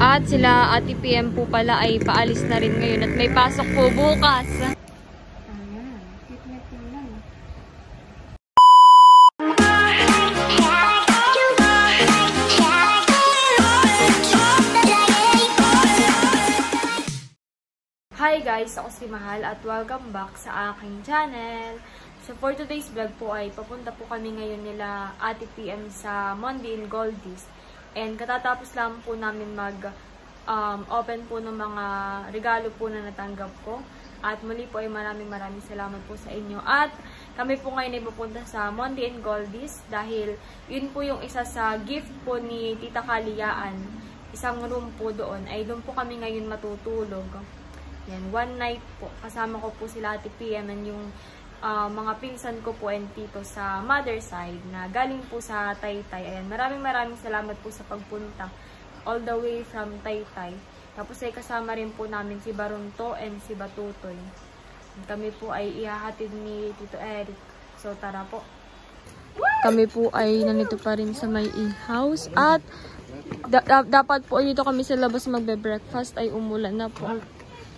At sila Ate PM po pala ay paalis na rin ngayon at may pasok po bukas. Ayan, cute po lang. Hi guys, ako si Mahal at welcome back sa aking channel. So for today's vlog po ay papunta po kami ngayon nila Ate PM sa Monday in Goldies. And katatapos lang po namin mag-open po ng mga regalo po na natanggap ko. At muli po ay maraming salamat po sa inyo. At kami po ngayon ay pupunta sa Monday in Goldies dahil yun po yung isa sa gift po ni Tita Kaliyaan. Isang room po doon. Ay doon po kami ngayon matutulog. Yan, one night po. Kasama ko po sila Ate PM and yung mga pinsan ko po and tito sa mother side na galing po sa Taytay. Ayan, maraming salamat po sa pagpunta all the way from Taytay. Tapos ay kasama rin po namin si Barunto and si Batutoy. Kami po ay ihahatid ni Tito Eric. So tara po. Kami po ay nandito pa rin sa may e-house at dapat po dito kami sa labas magbe-breakfast ay umulan na po.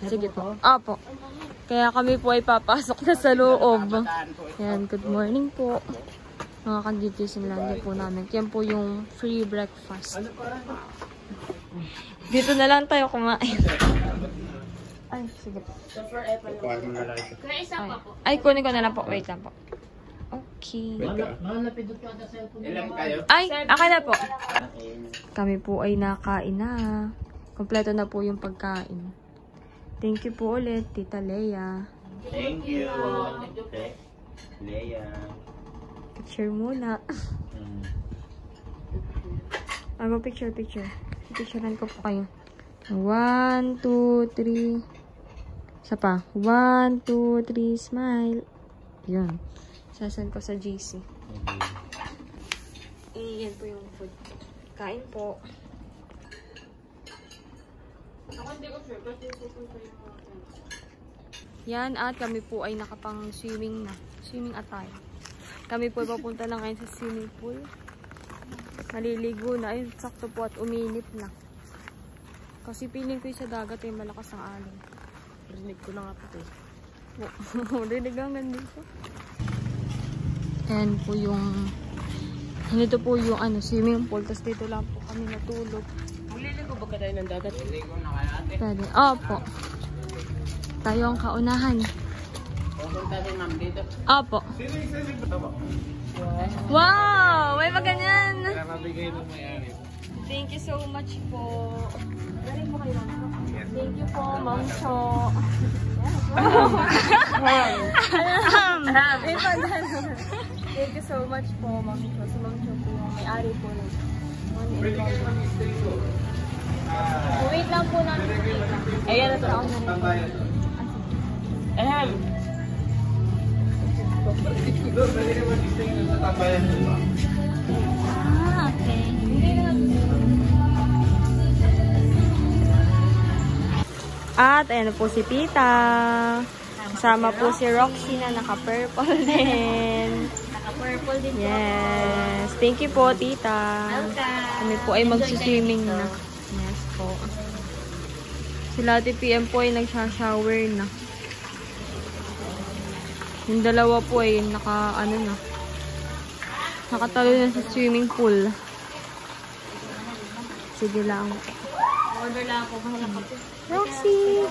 Sige po. Apo. Kaya kami po ay papasok na sa loob. Yan, good morning po. Mga kanditis lang po namin. Yan po yung free breakfast. Dito na lang tayo kumain. Ay, sige po. Ay, kunin ko na lang po. Wait lang po. Okay. Ay, akin na po. Kami po ay nakain na. Kompleto na po yung pagkain. Thank you po ulit, Tita Leia. Thank you, Leia. Picture muna. Ako, picture. Picturean ko po kayo. 1, 2, 3. Isa pa. 1, 2, 3, smile. Yun. Sasend ko sa GC. Yan po yung food. Kain po. Yan, at kami po ay nakapang swimming na. Swimming attire. Kami po ay papunta na ngayon sa swimming pool. Maliligo na. Ay, sakto po at uminit na. Kasi feeling ko yung sa dagat ay malakas ang alon. Rinig ko na nga po ito. Rinig ang nandito. Yan po yung dito po yung swimming pool. Tapos dito lang po kami natulog. Magliligo ba ka tayo ng dagat? Magliligo na kaya ate? Pwede. Opo. Tayo ang kaunahan. Pupunta rin ma'am dito. Opo. Wow! May maganyan! Mabigay mo may-ari. Thank you so much po. Galing mo kayo. Thank you po, Ma'am Cho. Thank you so much po, Ma'am Cho. Si Ma'am Cho po yung may-ari po. Wait lang po namin. Ayan na to. Ahem. Okay. At ayan po si Tita. Kasama po si Roxy na naka-purple din. Naka-purple din po. Yes. Thank you po, Tita. Welcome. Kami po ay mag-swimming na. Yes po. Sila Ate PM po ay nagsha-shower na. Yung dalawa po ay nakatalo na sa swimming pool. Sige lang. Order lang ako. Roxy!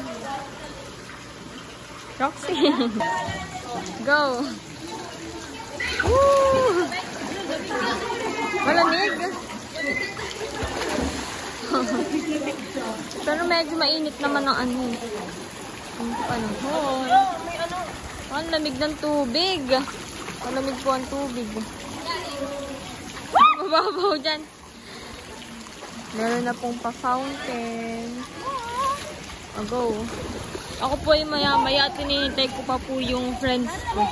Go! Woo! Malamig! Pero medyo mainit naman ang ang panahon. Ang lamig ng tubig. Malamig po ang tubig. Mababaw dyan. Meron na pong pa-fountain. Go. Ako po ay maya-maya tinihintay ko pa po yung friends ko.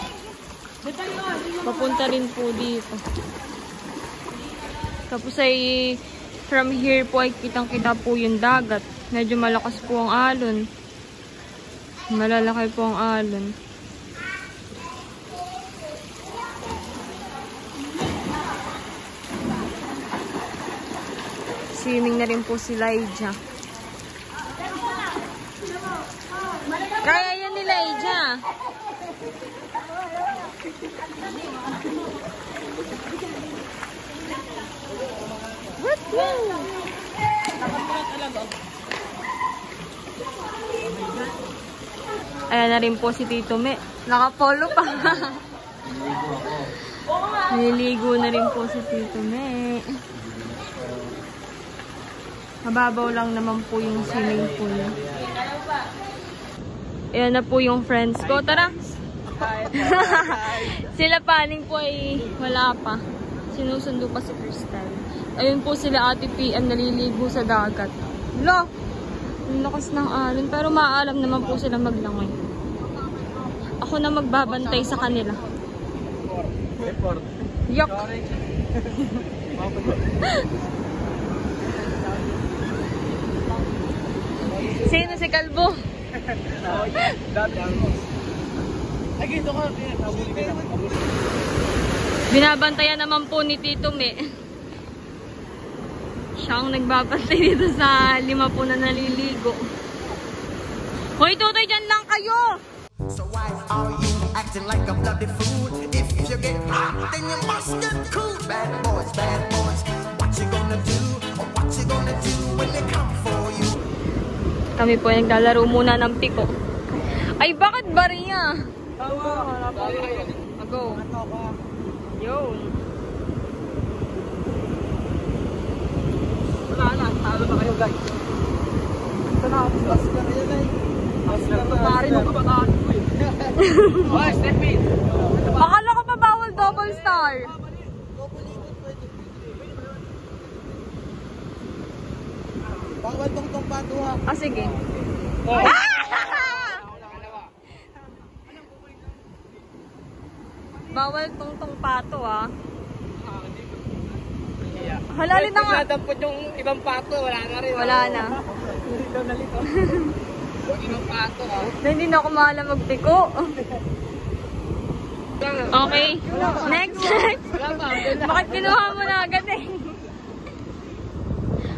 Papunta rin po dito. Tapos ay from here po ay kitang-kita po yung dagat. Medyo malakas po ang alon. Malalaki po ang alon. Nag-swimming na rin po si Elijah. Kaya yan ni Elijah. Ayan na rin po si Tito Me. Nakapolo pa. Nililigo na rin po si Tito Me. Mababaw lang naman po yung swimming pool. Ayan na po yung friends ko. Tara! Sila paning po ay wala pa. Sinusundo pa si Crystal. Ayun po sila Ate PM naliligo sa dagat. Lo! Ang lakas ng alon. Pero maaalam naman po sila maglangoy. Ako na magbabantay sa kanila. Yuck! Sino si Kalbo? Binabantayan naman po ni Tito Me. Siya ang nagbabantay dito sa 5 po na naliligo. Hoy, Tutoy, dyan lang kayo! So why are you acting like a bloody fool? If you get hot, then you must get cool. Bad boys, what you gonna do? Or what you gonna do when they come for you? Kami po ay naglalaro muna ng piko. Ay, bakit bariya? Go. Yun. Wala na, talo ba kayo guys? Ito na, plus ka na yan eh. Pari mo kabataan ko eh. Oh, step in. Akala ko pa bawal double star. Bawal tong patuha. Ah, sige. Oh. Bawal tong pato ah. Halalin na nga. Nadampot yung ibang pato, wala na rin. Wala na. Nalito, nalito. Yung ibang pato ah. Hindi na ako mahala magpiko. Okay. Next. Bakit kinuha mo na agad eh?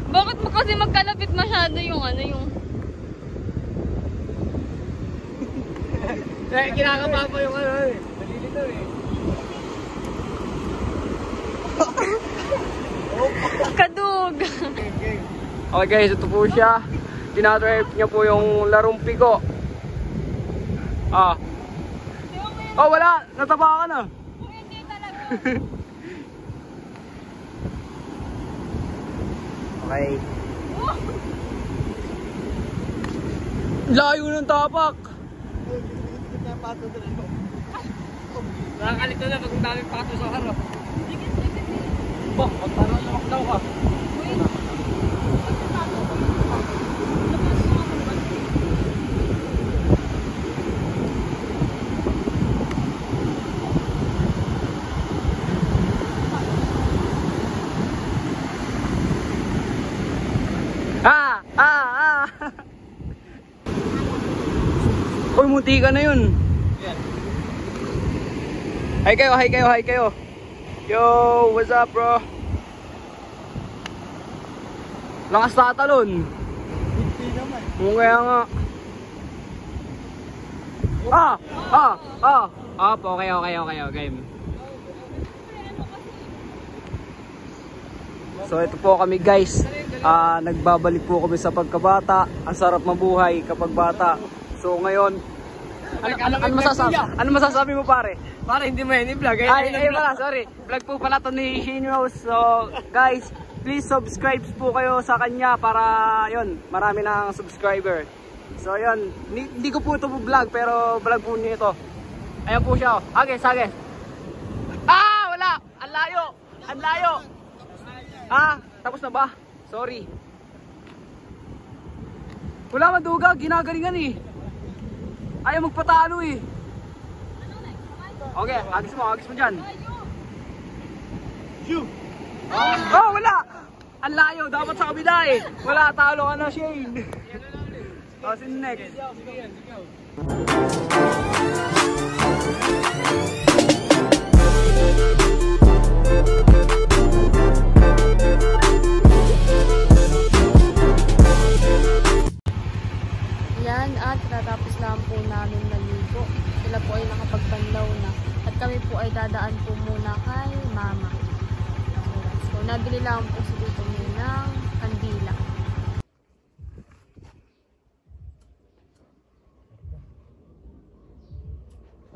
Bakit mo kasi magkalapit masyado yung ano yung... Kinakapa pa yung ano eh. Nalilito eh. Kadug. Okay guys, ito po siya. Tinadrive niya po yung larong piko. Ah. Oh, wala. Natapa ka na. Hindi talaga. Okay. Layo ng tapak. Nakakalito na pag daming pato sa harap. Bah, magparang namak daw ka. Uy, munti ka na yun. Hi kayo. Yo, what's up bro? Lakas tatalon. Kaya nga. Okay. So ito po kami guys. Nagbabalik po kami sa pagkabata. Ang sarap mabuhay kapag bata. So ngayon, ano masasabi mo pare? Pare hindi mo yan i-vlog. Ay pala, sorry. Vlog po pala to ni Shino. So guys, please subscribe po kayo sa kanya para yun, marami ng subscriber. So yun, hindi ko po ito vlog pero vlog po niyo ito. Ayan po siya. Agis. Wala! Ang layo! Tapos na ba? Sorry. Wala maduga, ginagalingan eh. Ayaw magpatalo eh. Okay, agis mo dyan. Oh, wala! Ang layo, dapat sa kabila eh. Wala, talo ka na, Shane. Tapos in next.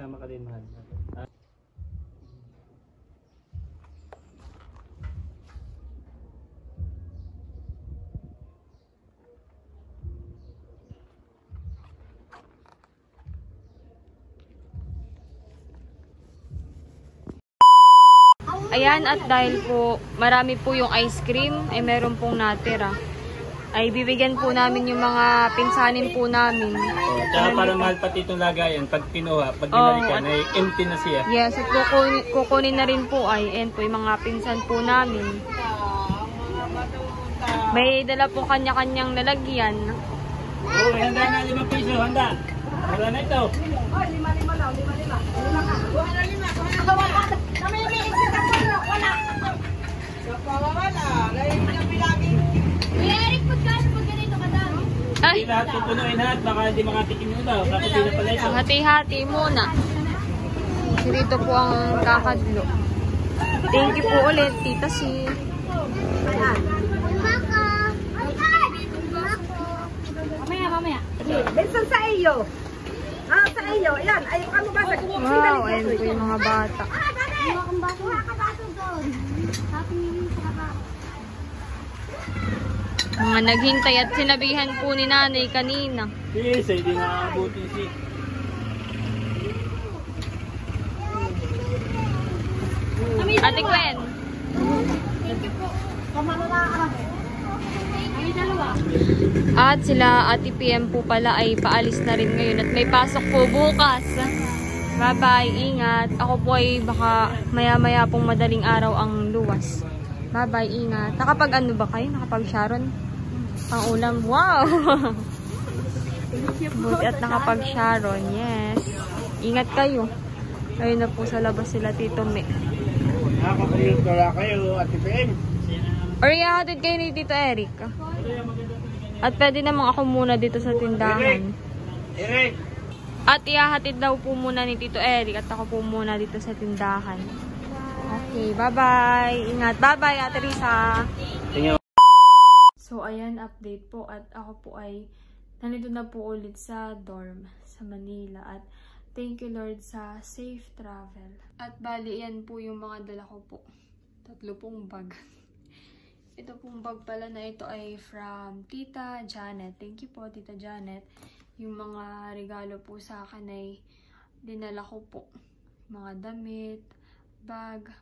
Sama ka din, mahal. Ayan, at dahil po marami po yung ice cream, ay meron pong natira. Ay bibigyan po namin yung mga pinsanin po namin. Tsaka para mahal pati itong lagayan, pag pinuha, pag binalikan, ay empty na siya. Yes, at kukunin na rin po ay, and po yung mga pinsan po namin. May dala po kanya-kanyang lalagyan. Oh, handa na 5 piso, handa. Wala na ito. Oh, 5 daw, 5. 5 ka. Buha na 5. Wala. Kami may exit ako, wala. Wala. Dahil yung bilagin. Eric, pagkano pag ganito ka daw? Ay, Hindi lahat pupunuin lahat, baka hindi makatikim nyo daw. Bakit hindi na pala ito? hati-hati muna. Kasi dito po ang kakadlo. Thank you po ulit, Tita Si. Mamaya. Benson sa iyo. Ah, sa iyo. Ayan, ayaw ka mo ba? Wow, ayan po yung mga bata. Mga naghintay at sinabihan po ni nanay kanina. Yes, hindi nakakabuti si. Ate Gwen. At sila Ate PM po pala ay paalis na rin ngayon at may pasok po bukas. Bye-bye, ingat. Ako po ay baka maya-maya pong madaling araw ang luwas. Bye-bye, ingat. Nakapag ano ba kayo? Nakapag Sharon? Ang ulam. Wow! Buti at nakapag Sharon. Yes. Ingat kayo. Ayun na po sa labas sila Tito Me. Nakakakulit wala kayo, Ate PM. Or ihahatid kayo ni Tito Eric. At pwede namang ako muna dito sa tindahan. Eric! At ihahatid daw po muna ni Tito Eric at ako po muna dito sa tindahan. Okay, bye-bye. Ingat. Bye-bye, Ate Risa. So, ayan, update po. At ako po ay nandito na po ulit sa dorm sa Manila. At thank you, Lord, sa safe travel. At bali, yan po yung mga dala ko po. 3 pong bag. Ito pong bag pala na ito ay from Tita Janet. Thank you po, Tita Janet. Yung mga regalo po sa akin ay dinala ko po. Mga damit, bag,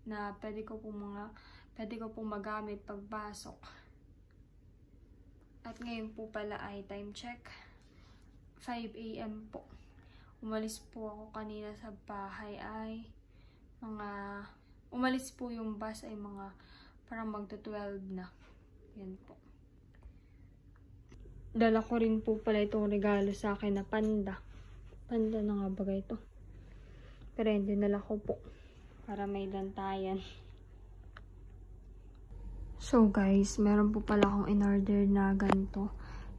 na pwede ko pong magamit pagpasok. At ngayon po pala ay time check. 5 AM po. Umalis po ako kanina sa bahay ay umalis po yung bus ay mga parang magto-12 na. Yan po. Dala ko rin po pala itong regalo sa akin na panda. Panda na nga ba ito? Pero hindi dala ko po. Para may dantayan. So guys, meron po pala akong in-order na ganito.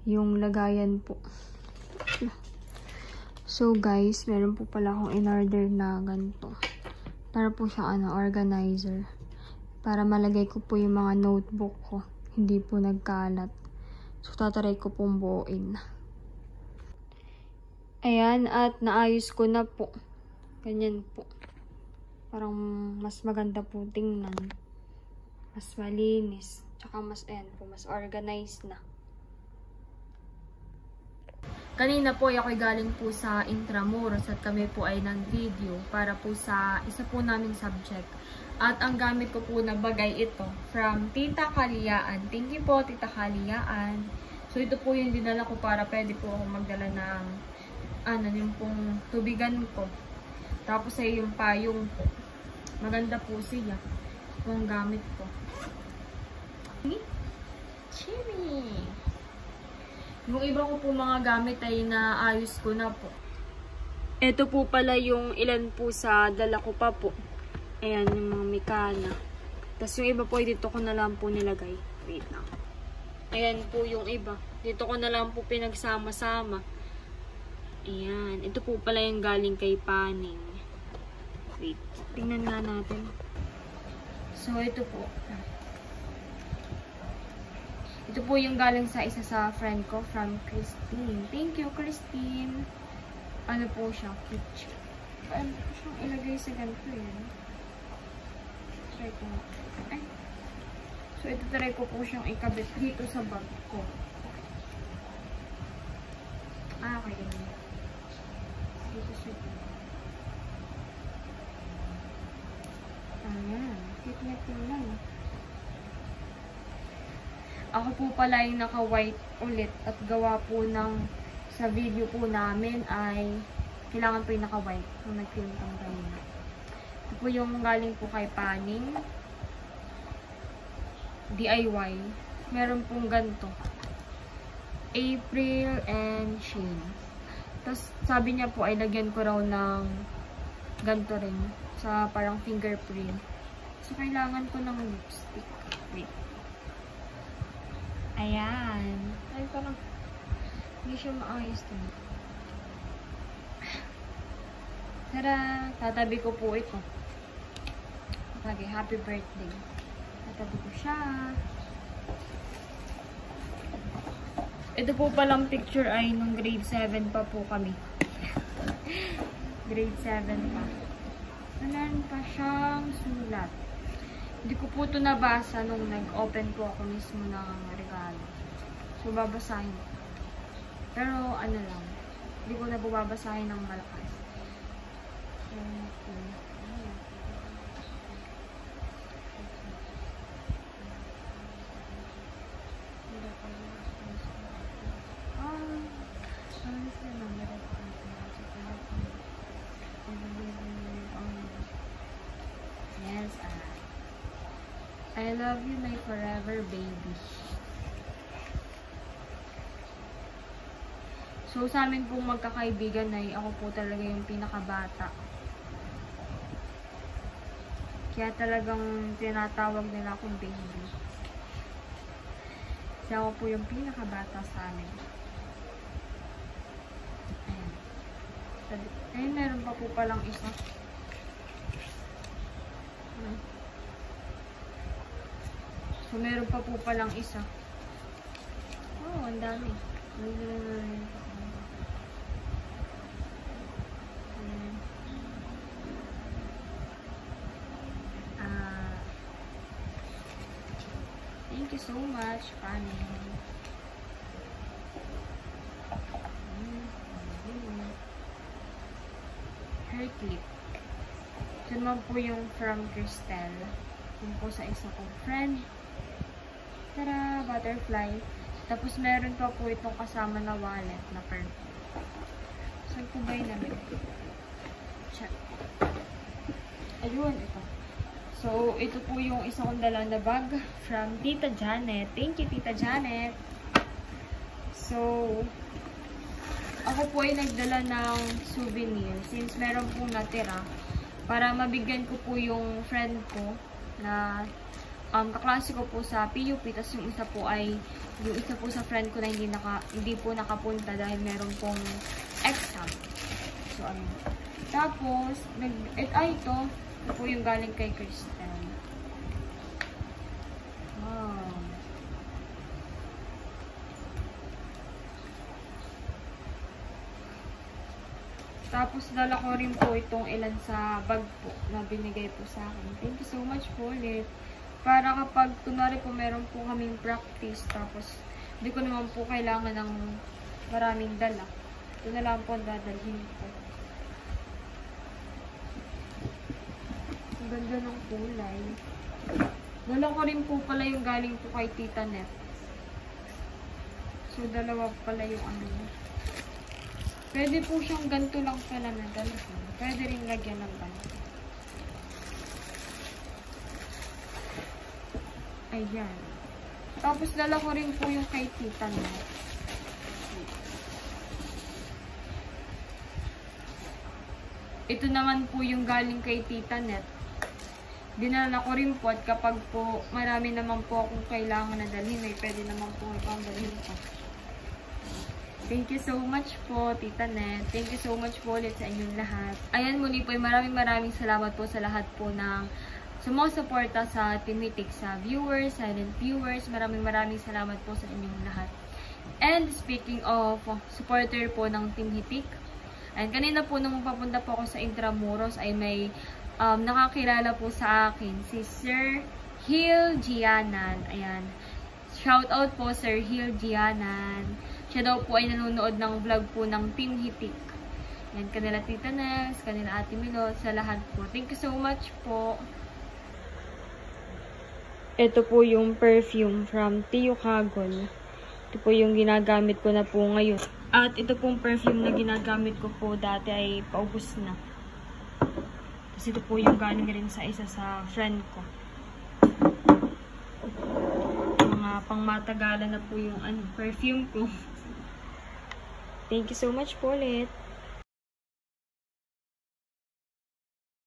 Yung lagayan po. So guys, meron po pala akong in-order na ganito. Para po siyang organizer. Para malagay ko po yung mga notebook ko. Hindi po nagkalat. So, tataray ko pong buuin. Ayan, at naayos ko na po. Ganyan po. Parang mas maganda po tingnan. Mas malinis. Tsaka mas, ayan po, mas organized na. Kanina po ako'y galing po sa Intramuros at kami po ay nag-video para po sa isa po naming subject. At ang gamit ko po na bagay ito from Tita Kaliyaan. Thank you po, Tita Kaliyaan. So ito po yung dinala ko para pwede po ako magdala ng yung pong tubigan ko. Tapos ay yung payong po. Maganda po siya. Ito ang gamit ko. Chimmy! Yung iba ko po mga gamit ay naayos ko na po. Ito po pala yung ilan po sa dala ko pa po. Ayan, yung mga mikana. Tapos yung iba po ay dito ko na lang po nilagay. Wait lang. Ayan po yung iba. Dito ko na lang po pinagsama-sama. Ayan. Ito po pala yung galing kay Paning. Wait. Tingnan nga natin. So, ito po. Ito po yung galing sa isa sa friend ko from Christine. Thank you, Christine. Ano po siya? Cute. Paano ko siyang ilagay sa ganito eh. Try ko. Ay. So, ito try ko po siyang ikabit dito sa bag ko. Okay, ganyan. Dito siya. Ayan. Kitnet lang. Ako po pala yung naka-white ulit at gawa po ng sa video po namin ay kailangan po yung naka-white kung nag-film kang kanina. Ito po yung galing po kay Paning DIY. Meron pong ganito. April and Shane. Tapos sabi niya po ay lagyan ko raw ng ganito rin sa parang fingerprint. So kailangan ko ng lipstick. Wait. Ayan. Ay, parang hindi siya maayos din. Tara! Tatabi ko po ito. Okay, happy birthday. Tatabi ko siya. Ito po palang picture ay nung grade 7 pa po kami. Grade 7 pa. Meron pa siyang sulat. Hindi ko po ito nabasa nung nag-open po ako mismo ng regalo. So, babasahin ko. Pero, ano lang. Hindi ko na babasahin ng malakas. Okay. Yes, I love you, my forever baby. So, sa amin pong magkakaibigan ay ako po talaga yung pinakabata. Kaya talagang tinatawag nila akong baby. Kasi ako po yung pinakabata sa amin. Ayan. Ayun, meron pa po palang isa. So, meron pa po palang isa. Oh, ang dami. Thank you so much, Paning. Hair clip. Ito naman po yung from Cristel. Yung po sa isa kong friend. Tara, butterfly. Tapos meron pa po itong kasama na wallet na purple. Saan po ba yung namin? Check. Ayun, ito. So, ito po yung isa kong dala na bag from Tita Janet. Thank you, Tita Janet. So, ako po ay nagdala ng souvenir since meron pong natira para mabigyan ko po yung friend ko na kaklase ko po sa PUP. Tapos yung isa po ay yung isa po sa friend ko na hindi po nakapunta dahil meron pong exam. So, ano. Tapos, ito po yung galing kay Cristel. Wow. Tapos, dala ko rin po itong ilan sa bag po na binigay po sa akin. Thank you so much po ulit. Para kapag, kunwari po, meron po kaming practice, tapos, hindi ko naman po kailangan ng maraming dala. Ito na lang po ang dadalhin ko. Ang ganda ng kulay. Dala ko rin po pala yung galing po kay Tita Net. So, dalawa pala yung ano. Pwede po siyang ganito lang pala na dalhin. Pwede rin lagyan ng ganito. Ayan. Tapos, dala ko rin po yung kay Tita Net. Ito naman po yung galing kay Tita Net. Dinala ko rin po at kapag po marami naman po akong kailangan na dalhin, ay pwede naman po ipang dalhin ko. Thank you so much po, Tita Net. Thank you so much po ulit sa inyong lahat. Ayan, muli po, maraming salamat po sa lahat po ng sumusuporta sa Team Hitik, sa viewers, silent viewers. Maraming salamat po sa inyong lahat. And speaking of supporter po ng Team Hitik, And kanina po nung papunta po ako sa Intramuros ay may nakakilala po sa akin, si Sir Hil Gianan. Ayan. Shout out po Sir Hil Gianan. Siya daw po ay nanonood ng vlog po ng Team Hitik. Ayan, kanila Tita Nels, kanila Ate Milot, sa lahat po. Thank you so much po. Ito po yung perfume from Tio Kagol. Ito po yung ginagamit ko na po ngayon. At ito pong perfume na ginagamit ko po dati ay paubos na. Kasi ito po yung galing rin sa isa sa friend ko. Mga pangmatagalan na po yung perfume ko. Thank you so much po ulit.